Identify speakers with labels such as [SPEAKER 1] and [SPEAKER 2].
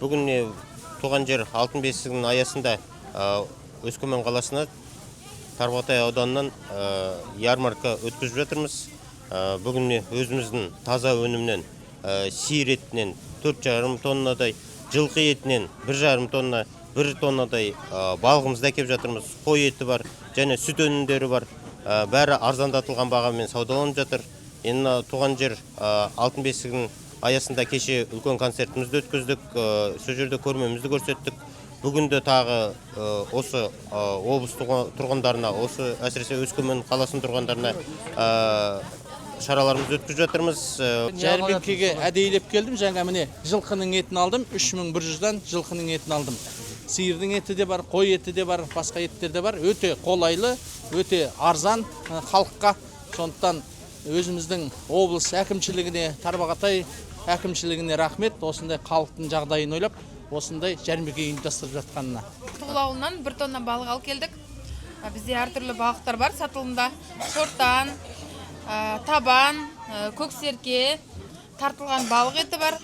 [SPEAKER 1] Бүгін туған жер алтын бесігінің аясында Өскемен қаласына Тарбағатай ауданынан ярмарка өткізіп жатырмыз. Бүгін өзіміздің таза өнімнен, сиыр етінен 4,5 тоннадай, жылқы етінен 1,5 тонна, 1 тоннадай балығымызды әкеп жатырмыз. Қой еті бар, және сүт өнімдері бар. Бәрі арзандатылған бағамен саудаланып жатыр. Енді туған жер алтын бесігінің аясында кеше үлкен концертімізді өткіздік, сол жерде көрмемізді көрсеттік. Бүгінде тағы осы облыс тұрғындарына, осы әсіресе Өскемен қаласының тұрғындарына шараларымызды өткізіп жатырмыз.
[SPEAKER 2] Жәрмеңкеге әдейілеп келдім. Жаңа міне жылқының етін алдым. 3100-дан жылқының етін алдым. Сиырдың еті де бар, қой еті де бар, басқа еттер де бар. Өте қолайлы, өте арзан халыққа. Сондықтан өзіміздің облыс әкімшілігіне, Тарбағатай әкімшілігіне рахмет. Осындай халықтың жағдайын ойлап, осындай жәрмеңке ұйымдастырып жатқанына.
[SPEAKER 3] Тұғыл ауылынан 1 тонна балық алып келдік. Бізде әртүрлі балықтар бар сатылымда. Шортан, табан, көксерке, тартылған балық еті бар.